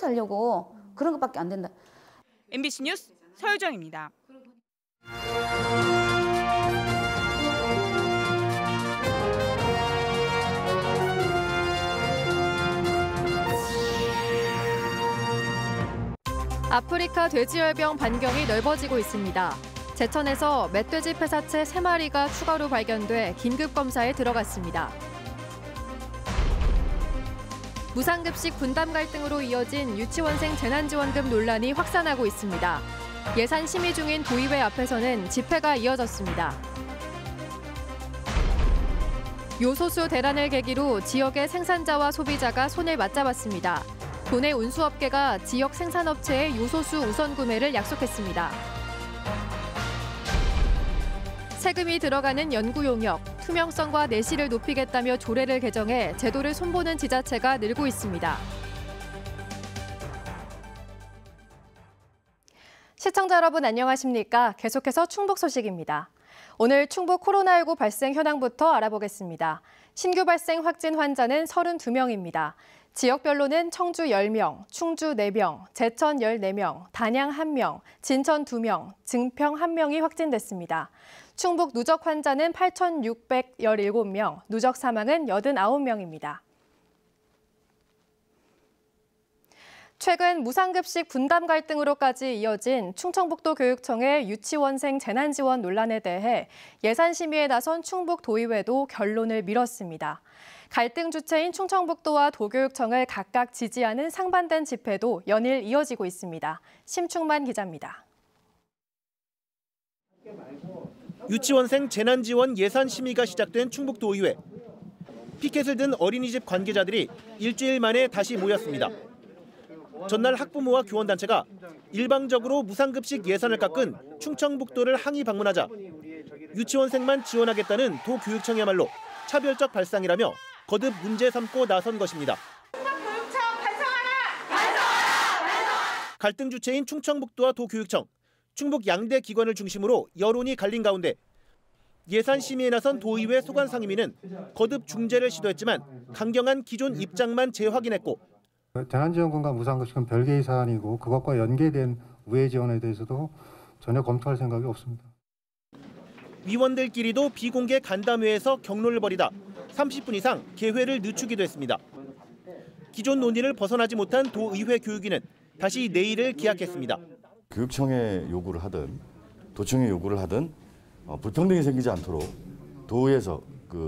살려고 그런 것밖에 안 된다. MBC 뉴스 서유정입니다. 아프리카 돼지열병 반경이 넓어지고 있습니다. 제천에서 멧돼지 폐사체 3마리가 추가로 발견돼 긴급 검사에 들어갔습니다. 무상급식 분담 갈등으로 이어진 유치원생 재난지원금 논란이 확산하고 있습니다. 예산 심의 중인 도의회 앞에서는 집회가 이어졌습니다. 요소수 대란을 계기로 지역의 생산자와 소비자가 손을 맞잡았습니다. 도내 운수업계가 지역 생산업체의 요소수 우선 구매를 약속했습니다. 세금이 들어가는 연구 용역, 투명성과 내실을 높이겠다며 조례를 개정해 제도를 손보는 지자체가 늘고 있습니다. 시청자 여러분 안녕하십니까? 계속해서 충북 소식입니다. 오늘 충북 코로나19 발생 현황부터 알아보겠습니다. 신규 발생 확진 환자는 32명입니다. 지역별로는 청주 10명, 충주 4명, 제천 14명, 단양 1명, 진천 2명, 증평 1명이 확진됐습니다. 충북 누적 환자는 8,617명, 누적 사망은 89명입니다. 최근 무상급식 분담 갈등으로까지 이어진 충청북도 교육청의 유치원생 재난지원 논란에 대해 예산 심의에 나선 충북도의회도 결론을 미뤘습니다. 갈등 주체인 충청북도와 도교육청을 각각 지지하는 상반된 집회도 연일 이어지고 있습니다. 심충만 기자입니다. 유치원생 재난지원 예산 심의가 시작된 충북도의회. 피켓을 든 어린이집 관계자들이 일주일 만에 다시 모였습니다. 전날 학부모와 교원단체가 일방적으로 무상급식 예산을 깎은 충청북도를 항의 방문하자 유치원생만 지원하겠다는 도교육청이야말로 차별적 발상이라며 거듭 문제 삼고 나선 것입니다. 충북교육청 반성하라! 반성하라! 갈등 주체인 충청북도와 도교육청, 충북 양대 기관을 중심으로 여론이 갈린 가운데 예산 심의에 나선 도의회 소관상임위는 거듭 중재를 시도했지만 강경한 기존 입장만 재확인했고 재난지원금과 무상급식은 별개의 사안이고 그것과 연계된 우회 지원에 대해서도 전혀 검토할 생각이 없습니다. 위원들끼리도 비공개 간담회에서 격론을 벌이다 30분 이상 개회를 늦추기도 했습니다. 기존 논의를 벗어나지 못한 도의회 교육위는 다시 내일을 기약했습니다. 교육청의 요구를 하든 도청의 요구를 하든 불평등이 생기지 않도록 도에서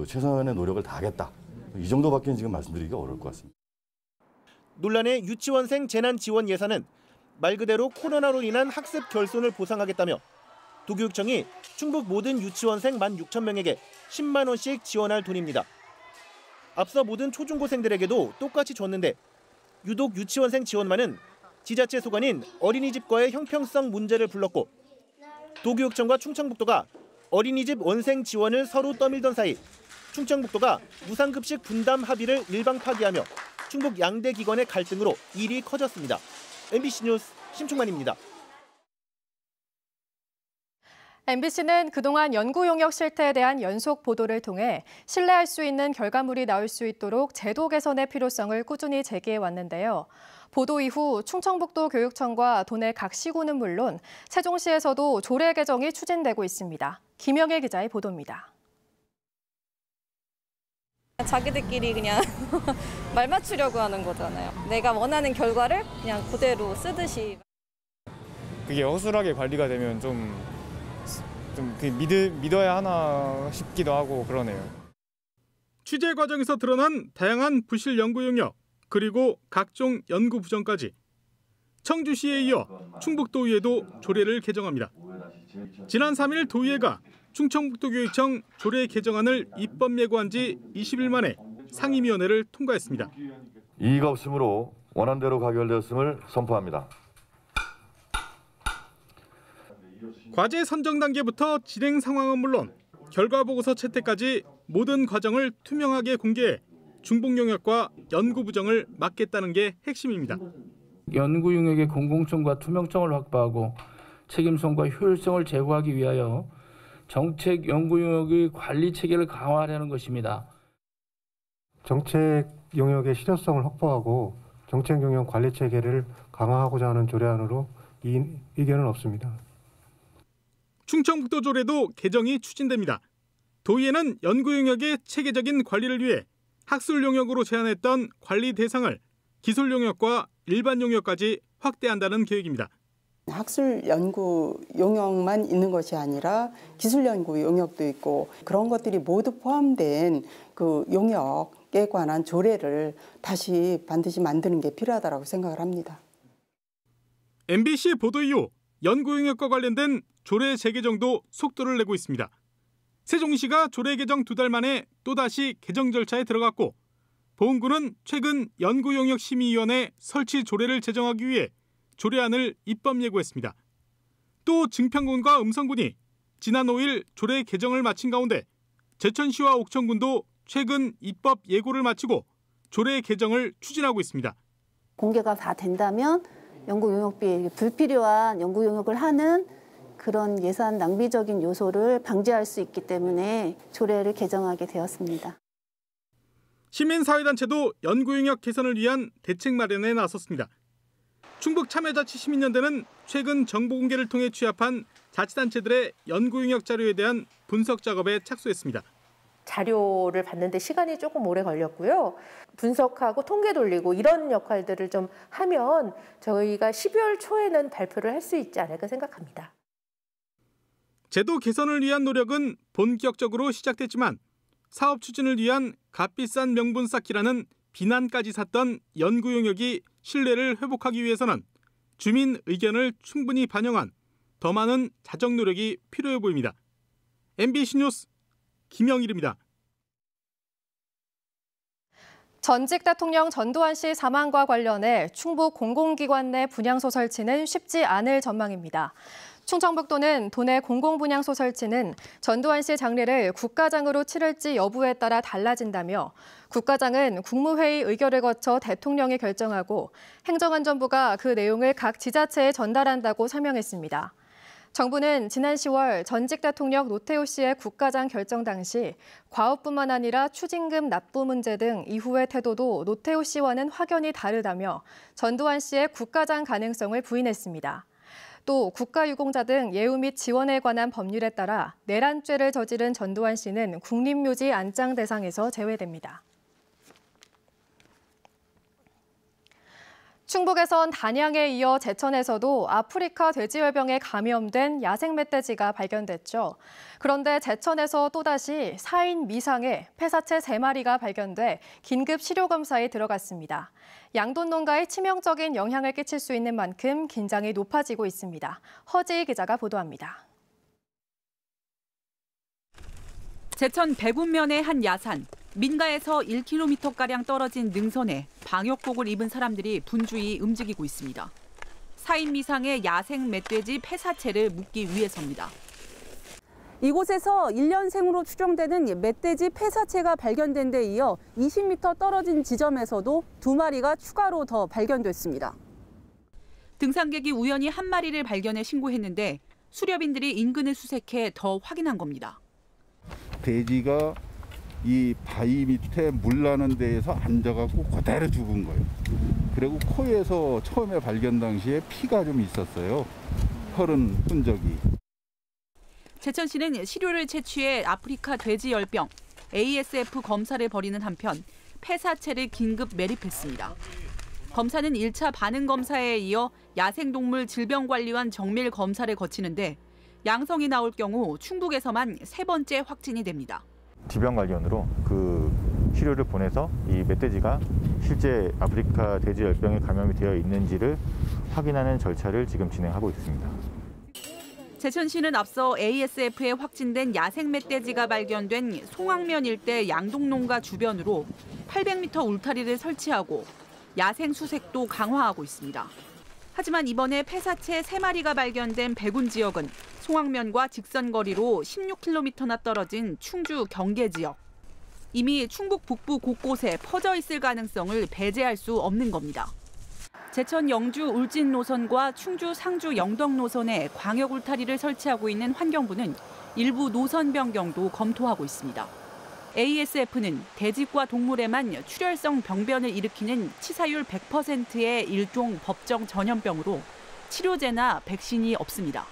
최선의 노력을 다하겠다. 이 정도밖에 지금 말씀드리기가 어려울 것 같습니다. 논란의 유치원생 재난지원 예산은 말 그대로 코로나로 인한 학습 결손을 보상하겠다며 도교육청이 충북 모든 유치원생 16,000명에게 10만 원씩 지원할 돈입니다. 앞서 모든 초중고생들에게도 똑같이 줬는데 유독 유치원생 지원만은 지자체 소관인 어린이집과의 형평성 문제를 불렀고 도교육청과 충청북도가 어린이집 원생 지원을 서로 떠밀던 사이 충청북도가 무상급식 분담 합의를 일방 파기하며 충북 양대 기관의 갈등으로 일이 커졌습니다. MBC 뉴스 심충만입니다. MBC는 그동안 연구 용역 실태에 대한 연속 보도를 통해 신뢰할 수 있는 결과물이 나올 수 있도록 제도 개선의 필요성을 꾸준히 제기해 왔는데요. 보도 이후 충청북도 교육청과 도내 각 시군은 물론 세종시에서도 조례 개정이 추진되고 있습니다. 김영애 기자의 보도입니다. 자기들끼리 그냥 말 맞추려고 하는 거잖아요. 내가 원하는 결과를 그냥 그대로 쓰듯이. 그게 허술하게 관리가 되면 좀 믿어야 하나 싶기도 하고 그러네요. 취재 과정에서 드러난 다양한 부실 연구 용역 그리고 각종 연구 부정까지 청주시에 이어 충북도의회도 조례를 개정합니다. 지난 3일 도의회가 충청북도교육청 조례 개정안을 입법 예고한 지 20일 만에 상임위원회를 통과했습니다. 이의가 없으므로 원안대로 가결되었음을 선포합니다. 과제 선정 단계부터 진행 상황은 물론 결과 보고서 채택까지 모든 과정을 투명하게 공개해 중복 용역과 연구 부정을 막겠다는 게 핵심입니다. 연구 용역의 공공성과 투명성을 확보하고 책임성과 효율성을 제고하기 위하여 정책 연구 용역의 관리 체계를 강화하려는 것입니다. 정책 용역의 실효성을 확보하고 정책 용역 관리 체계를 강화하고자 하는 조례안으로 이견은 없습니다. 충청북도 조례도 개정이 추진됩니다. 도의회는 연구 용역의 체계적인 관리를 위해 학술 용역으로 제한했던 관리 대상을 기술 용역과 일반 용역까지 확대한다는 계획입니다. 학술 연구 용역만 있는 것이 아니라 기술 연구 용역도 있고 그런 것들이 모두 포함된 그 용역에 관한 조례를 다시 반드시 만드는 게 필요하다고 생각을 합니다. MBC 보도 이후 연구 용역과 관련된 조례 재개정도 속도를 내고 있습니다. 세종시가 조례 개정 2달 만에 또다시 개정 절차에 들어갔고 보훈구는 최근 연구용역심의위원회 설치 조례를 제정하기 위해 조례안을 입법 예고했습니다. 또 증평군과 음성군이 지난 5일 조례 개정을 마친 가운데 제천시와 옥천군도 최근 입법 예고를 마치고 조례 개정을 추진하고 있습니다. 공개가 다 된다면 연구용역비, 불필요한 연구용역을 하는 그런 예산 낭비적인 요소를 방지할 수 있기 때문에 조례를 개정하게 되었습니다. 시민사회단체도 연구용역 개선을 위한 대책 마련에 나섰습니다. 충북참여자치시민연대는 최근 정보 공개를 통해 취합한 자치단체들의 연구용역 자료에 대한 분석 작업에 착수했습니다. 자료를 받는데 시간이 조금 오래 걸렸고요. 분석하고 통계 돌리고 이런 역할들을 좀 하면 저희가 12월 초에는 발표를 할 수 있지 않을까 생각합니다. 제도 개선을 위한 노력은 본격적으로 시작됐지만 사업 추진을 위한 값비싼 명분 쌓기라는 비난까지 샀던 연구 용역이 신뢰를 회복하기 위해서는 주민 의견을 충분히 반영한 더 많은 자정 노력이 필요해 보입니다. MBC 뉴스 김영일입니다. 전직 대통령 전두환 씨 사망과 관련해 충북 공공기관 내 분향소 설치는 쉽지 않을 전망입니다. 충청북도는 도내 공공분향소 설치는 전두환 씨 장례를 국가장으로 치를지 여부에 따라 달라진다며 국가장은 국무회의 의결을 거쳐 대통령이 결정하고 행정안전부가 그 내용을 각 지자체에 전달한다고 설명했습니다. 정부는 지난 10월 전직 대통령 노태우 씨의 국가장 결정 당시 과업뿐만 아니라 추징금 납부 문제 등 이후의 태도도 노태우 씨와는 확연히 다르다며 전두환 씨의 국가장 가능성을 부인했습니다. 또 국가유공자 등 예우 및 지원에 관한 법률에 따라 내란죄를 저지른 전두환 씨는 국립묘지 안장 대상에서 제외됩니다. 충북에선 단양에 이어 제천에서도 아프리카 돼지열병에 감염된 야생 멧돼지가 발견됐죠. 그런데 제천에서 또다시 4인 미상의 폐사체 3마리가 발견돼 긴급 시료검사에 들어갔습니다. 양돈 농가에 치명적인 영향을 끼칠 수 있는 만큼 긴장이 높아지고 있습니다. 허지희 기자가 보도합니다. 제천 백운면의 한 야산. 민가에서 1km가량 떨어진 능선에 방역복을 입은 사람들이 분주히 움직이고 있습니다. 4인 미상의 야생 멧돼지 폐사체를 묻기 위해서입니다. 이곳에서 1년생으로 추정되는 멧돼지 폐사체가 발견된 데 이어 20m 떨어진 지점에서도 2마리가 추가로 더 발견됐습니다. 등산객이 우연히 한 마리를 발견해 신고했는데 수렵인들이 인근을 수색해 더 확인한 겁니다. 돼지가 이 바위 밑에 물 나는 데에서 앉아갖고 그대로 죽은 거예요. 그리고 코에서 처음에 발견 당시에 피가 좀 있었어요. 혈흔 흔적이. 제천시는 시료를 채취해 아프리카 돼지열병, ASF 검사를 벌이는 한편 폐사체를 긴급 매립했습니다. 검사는 1차 반응 검사에 이어 야생동물 질병관리원 정밀 검사를 거치는데 양성이 나올 경우 충북에서만 3번째 확진이 됩니다. 질병관리원으로 그 시료를 보내서 이 멧돼지가 실제 아프리카 돼지열병에 감염이 되어 있는지를 확인하는 절차를 지금 진행하고 있습니다. 제천시는 앞서 ASF에 확진된 야생 멧돼지가 발견된 송악면 일대 양동농가 주변으로 800m 울타리를 설치하고 야생 수색도 강화하고 있습니다. 하지만 이번에 폐사체 3마리가 발견된 백운 지역은 송악면과 직선거리로 16km나 떨어진 충주 경계 지역. 이미 충북 북부 곳곳에 퍼져 있을 가능성을 배제할 수 없는 겁니다. 제천 영주 울진 노선과 충주 상주 영덕 노선에 광역 울타리를 설치하고 있는 환경부는 일부 노선 변경도 검토하고 있습니다. ASF는 대직과 동물에만 출혈성 병변을 일으키는 치사율 100%의 일종 법정 전염병으로 치료제나 백신이 없습니다.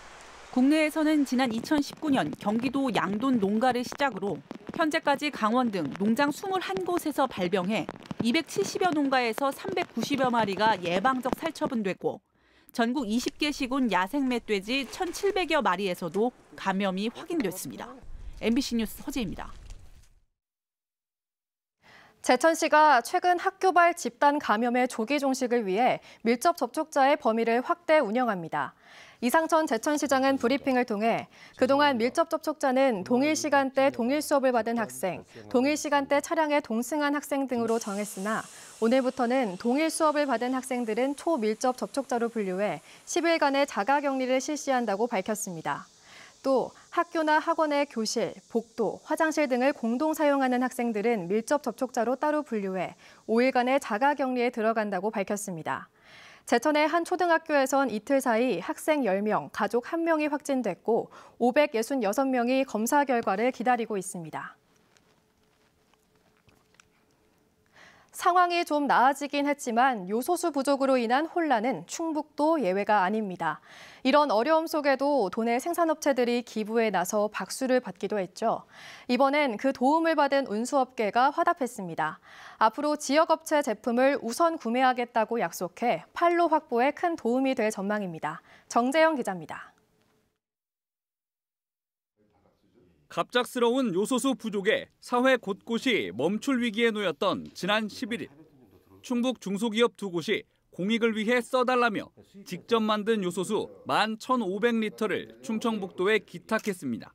국내에서는 지난 2019년 경기도 양돈 농가를 시작으로 현재까지 강원 등 농장 21곳에서 발병해 270여 농가에서 390여 마리가 예방적 살처분됐고 전국 20개 시군 야생 멧돼지 1,700여 마리에서도 감염이 확인됐습니다. MBC 뉴스 허지입니다. 제천시가 최근 학교발 집단 감염의 조기 종식을 위해 밀접 접촉자의 범위를 확대 운영합니다. 이상천 제천시장은 브리핑을 통해 그동안 밀접 접촉자는 동일 시간대 동일 수업을 받은 학생, 동일 시간대 차량에 동승한 학생 등으로 정했으나 오늘부터는 동일 수업을 받은 학생들은 초밀접 접촉자로 분류해 10일간의 자가격리를 실시한다고 밝혔습니다. 또 학교나 학원의 교실, 복도, 화장실 등을 공동 사용하는 학생들은 밀접 접촉자로 따로 분류해 5일간의 자가격리에 들어간다고 밝혔습니다. 제천의 한 초등학교에선 이틀 사이 학생 10명, 가족 1명이 확진됐고 566명이 검사 결과를 기다리고 있습니다. 상황이 좀 나아지긴 했지만 요소수 부족으로 인한 혼란은 충북도 예외가 아닙니다. 이런 어려움 속에도 도내 생산업체들이 기부에 나서 박수를 받기도 했죠. 이번엔 그 도움을 받은 운수업계가 화답했습니다. 앞으로 지역업체 제품을 우선 구매하겠다고 약속해 판로 확보에 큰 도움이 될 전망입니다. 정재영 기자입니다. 갑작스러운 요소수 부족에 사회 곳곳이 멈출 위기에 놓였던 지난 11일. 충북 중소기업 2곳이 공익을 위해 써달라며 직접 만든 요소수 11,500리터를 충청북도에 기탁했습니다.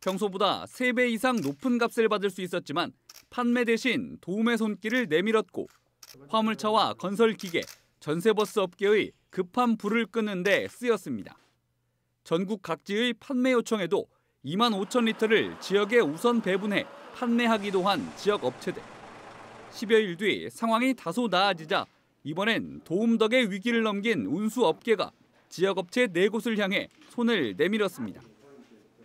평소보다 3배 이상 높은 값을 받을 수 있었지만 판매 대신 도움의 손길을 내밀었고 화물차와 건설기계, 전세버스 업계의 급한 불을 끄는 데 쓰였습니다. 전국 각지의 판매 요청에도 25,000리터를 지역에 우선 배분해 판매하기도 한 지역 업체들. 10여일 뒤 상황이 다소 나아지자 이번엔 도움 덕에 위기를 넘긴 운수업계가 지역업체 4곳을 향해 손을 내밀었습니다.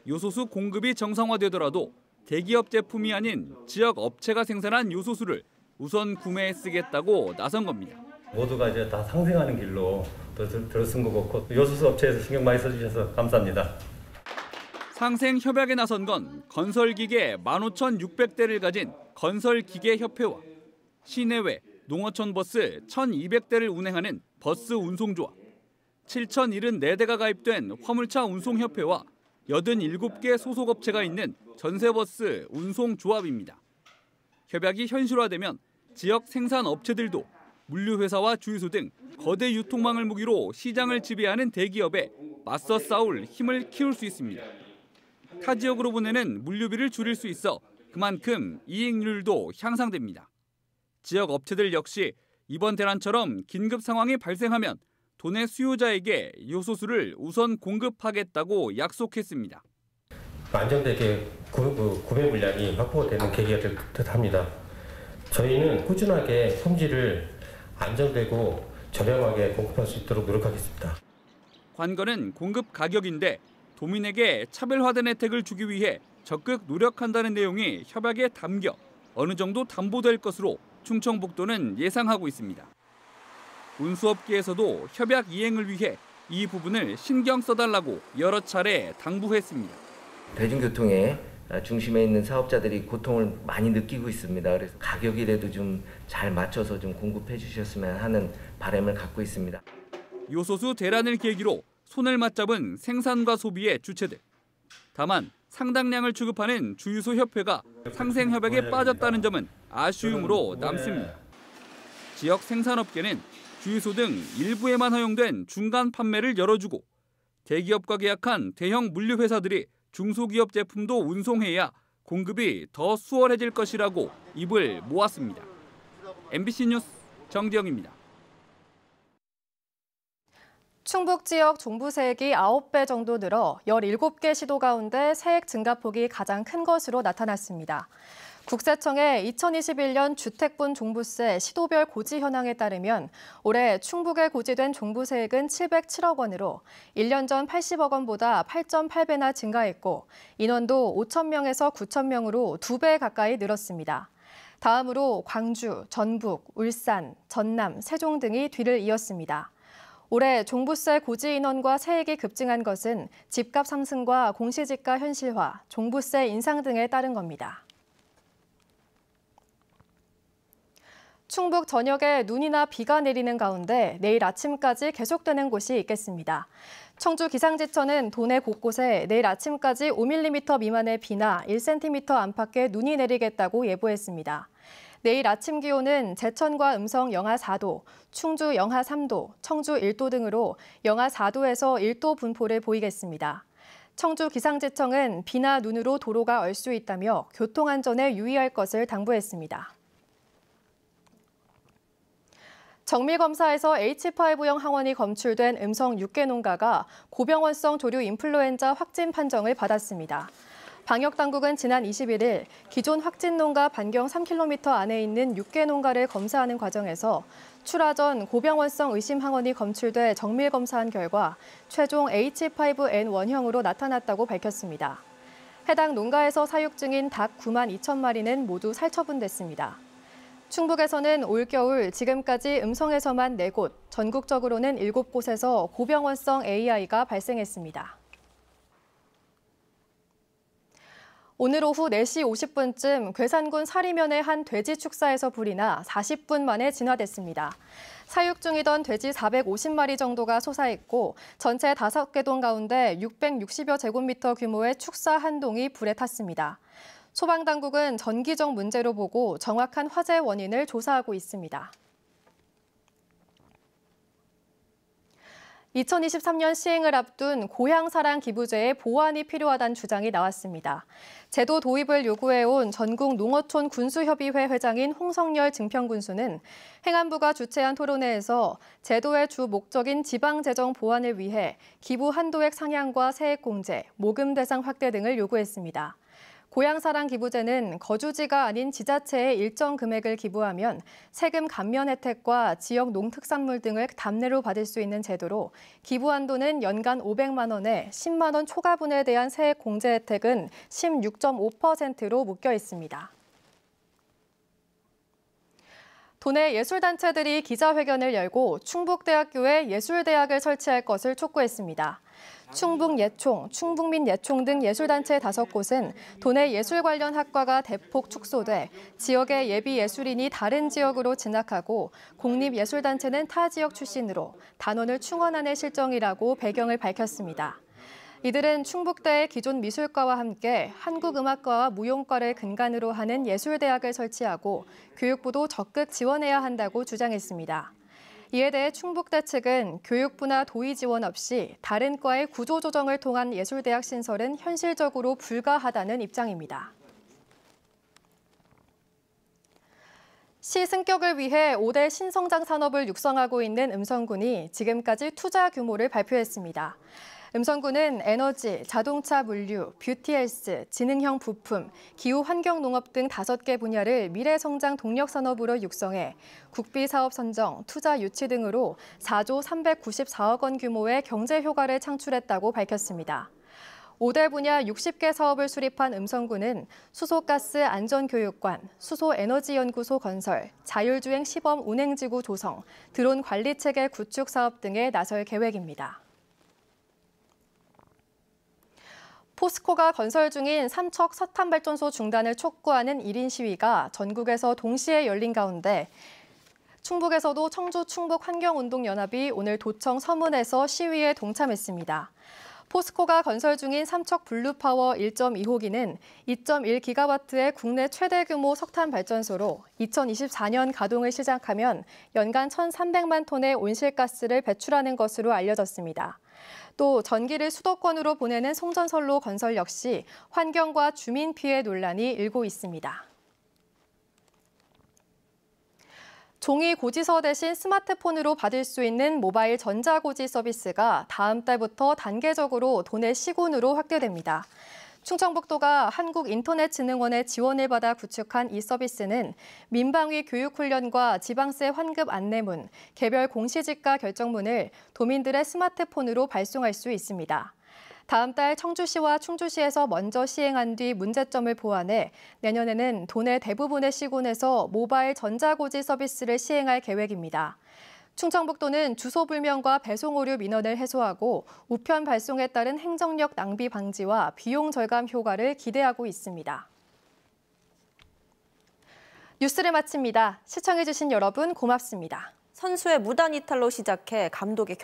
요소수 공급이 정상화되더라도 대기업 제품이 아닌 지역 업체가 생산한 요소수를 우선 구매해 쓰겠다고 나선 겁니다. 모두가 이제 다 상생하는 길로 들어선 것 같고 요소수 업체에서 신경 많이 써주셔서 감사합니다. 상생 협약에 나선 건 건설기계 15,600대를 가진 건설기계협회와 시내외 농어촌 버스 1,200대를 운행하는 버스 운송조합, 7,074대가 가입된 화물차 운송협회와 87개 소속업체가 있는 전세버스 운송조합입니다. 협약이 현실화되면 지역 생산업체들도 물류회사와 주유소 등 거대 유통망을 무기로 시장을 지배하는 대기업에 맞서 싸울 힘을 키울 수 있습니다. 타 지역으로 보내는 물류비를 줄일 수 있어 그만큼 이익률도 향상됩니다. 지역 업체들 역시 이번 대란처럼 긴급 상황이 발생하면 도내 수요자에게 요소수를 우선 공급하겠다고 약속했습니다. 안정되게 구매 물량이 확보되는 계기가 될 듯합니다. 저희는 꾸준하게 품질을 안정되고 저렴하게 공급할 수 있도록 노력하겠습니다. 관건은 공급 가격인데 도민에게 차별화된 혜택을 주기 위해 적극 노력한다는 내용이 협약에 담겨 어느 정도 담보될 것으로 충청북도는 예상하고 있습니다. 운수업계에서도 협약 이행을 위해 이 부분을 신경 써달라고 여러 차례 당부했습니다. 대중교통의 중심에 있는 사업자들이 고통을 많이 느끼고 있습니다. 그래서 가격이라도 좀 잘 맞춰서 좀 공급해 주셨으면 하는 바람을 갖고 있습니다. 요소수 대란을 계기로 손을 맞잡은 생산과 소비의 주체들. 다만 상당량을 취급하는 주유소 협회가 상생 협약에 빠졌다는 점은 아쉬움으로 남습니다. 지역 생산업계는 주유소 등 일부에만 허용된 중간 판매를 열어주고 대기업과 계약한 대형 물류회사들이 중소기업 제품도 운송해야 공급이 더 수월해질 것이라고 입을 모았습니다. MBC 뉴스 정지영입니다. 충북 지역 종부세액이 9배 정도 늘어 17개 시도 가운데 세액 증가폭이 가장 큰 것으로 나타났습니다. 국세청의 2021년 주택분 종부세 시도별 고지 현황에 따르면 올해 충북에 고지된 종부세액은 707억 원으로 1년 전 80억 원보다 8.8배나 증가했고 인원도 5,000명에서 9,000명으로 2배 가까이 늘었습니다. 다음으로 광주, 전북, 울산, 전남, 세종 등이 뒤를 이었습니다. 올해 종부세 고지 인원과 세액이 급증한 것은 집값 상승과 공시지가 현실화, 종부세 인상 등에 따른 겁니다. 충북 전역에 눈이나 비가 내리는 가운데 내일 아침까지 계속되는 곳이 있겠습니다. 청주 기상지청은 도내 곳곳에 내일 아침까지 5mm 미만의 비나 1cm 안팎의 눈이 내리겠다고 예보했습니다. 내일 아침 기온은 제천과 음성 영하 4도, 충주 영하 3도, 청주 1도 등으로 영하 4도에서 1도 분포를 보이겠습니다. 청주 기상지청은 비나 눈으로 도로가 얼 수 있다며 교통안전에 유의할 것을 당부했습니다. 정밀검사에서 H5형 항원이 검출된 음성 6개 농가가 고병원성 조류 인플루엔자 확진 판정을 받았습니다. 방역당국은 지난 21일 기존 확진 농가 반경 3km 안에 있는 6개 농가를 검사하는 과정에서 출하 전 고병원성 의심 항원이 검출돼 정밀검사한 결과 최종 H5N1형으로 나타났다고 밝혔습니다. 해당 농가에서 사육 중인 닭 9만 2천 마리는 모두 살처분됐습니다. 충북에서는 올겨울 지금까지 음성에서만 4곳, 전국적으로는 7곳에서 고병원성 AI가 발생했습니다. 오늘 오후 4시 50분쯤 괴산군 사리면의 한 돼지 축사에서 불이 나 40분 만에 진화됐습니다. 사육 중이던 돼지 450마리 정도가 솟아있고 전체 5개 동 가운데 660여 제곱미터 규모의 축사 한 동이 불에 탔습니다. 소방당국은 전기적 문제로 보고 정확한 화재 원인을 조사하고 있습니다. 2023년 시행을 앞둔 고향사랑 기부제의 보완이 필요하다는 주장이 나왔습니다. 제도 도입을 요구해온 전국 농어촌 군수협의회 회장인 홍성열 증평군수는 행안부가 주최한 토론회에서 제도의 주 목적인 지방재정 보완을 위해 기부 한도액 상향과 세액 공제, 모금 대상 확대 등을 요구했습니다. 고향사랑 기부제는 거주지가 아닌 지자체에 일정 금액을 기부하면 세금 감면 혜택과 지역 농특산물 등을 답례로 받을 수 있는 제도로 기부 한도는 연간 500만 원에 10만 원 초과분에 대한 세액 공제 혜택은 16.5%로 묶여 있습니다. 도내 예술단체들이 기자회견을 열고 충북대학교에 예술대학을 설치할 것을 촉구했습니다. 충북예총, 충북민예총 등 예술단체 5곳은 도내 예술 관련 학과가 대폭 축소돼 지역의 예비 예술인이 다른 지역으로 진학하고 공립예술단체는 타 지역 출신으로 단원을 충원하는 실정이라고 배경을 밝혔습니다. 이들은 충북대의 기존 미술과와 함께 한국음악과와 무용과를 근간으로 하는 예술대학을 설치하고 교육부도 적극 지원해야 한다고 주장했습니다. 이에 대해 충북대 측은 교육부나 도의 지원 없이 다른 과의 구조조정을 통한 예술대학 신설은 현실적으로 불가하다는 입장입니다. 시 승격을 위해 5대 신성장 산업을 육성하고 있는 음성군이 지금까지 투자 규모를 발표했습니다. 음성군은 에너지, 자동차 물류, 뷰티헬스, 지능형 부품, 기후환경농업 등 5개 분야를 미래성장 동력산업으로 육성해 국비사업 선정, 투자 유치 등으로 4조 394억 원 규모의 경제 효과를 창출했다고 밝혔습니다. 5대 분야 60개 사업을 수립한 음성군은 수소가스 안전교육관, 수소에너지연구소 건설, 자율주행 시범 운행지구 조성, 드론 관리체계 구축 사업 등에 나설 계획입니다. 포스코가 건설 중인 삼척 석탄발전소 중단을 촉구하는 1인 시위가 전국에서 동시에 열린 가운데 충북에서도 청주 충북환경운동연합이 오늘 도청 서문에서 시위에 동참했습니다. 포스코가 건설 중인 삼척 블루파워 1.2호기는 2.1기가와트의 국내 최대 규모 석탄 발전소로 2024년 가동을 시작하면 연간 1,300만 톤의 온실가스를 배출하는 것으로 알려졌습니다. 또 전기를 수도권으로 보내는 송전선로 건설 역시 환경과 주민 피해 논란이 일고 있습니다. 종이 고지서 대신 스마트폰으로 받을 수 있는 모바일 전자고지 서비스가 다음 달부터 단계적으로 도내 시군으로 확대됩니다. 충청북도가 한국인터넷진흥원의 지원을 받아 구축한 이 서비스는 민방위 교육훈련과 지방세 환급 안내문, 개별 공시지가 결정문을 도민들의 스마트폰으로 발송할 수 있습니다. 다음 달 청주시와 충주시에서 먼저 시행한 뒤 문제점을 보완해 내년에는 도내 대부분의 시군에서 모바일 전자고지 서비스를 시행할 계획입니다. 충청북도는 주소 불명과 배송 오류 민원을 해소하고 우편 발송에 따른 행정력 낭비 방지와 비용 절감 효과를 기대하고 있습니다. 뉴스를 마칩니다. 시청해주신 여러분 고맙습니다. 선수의 무단 이탈로 시작해 감독의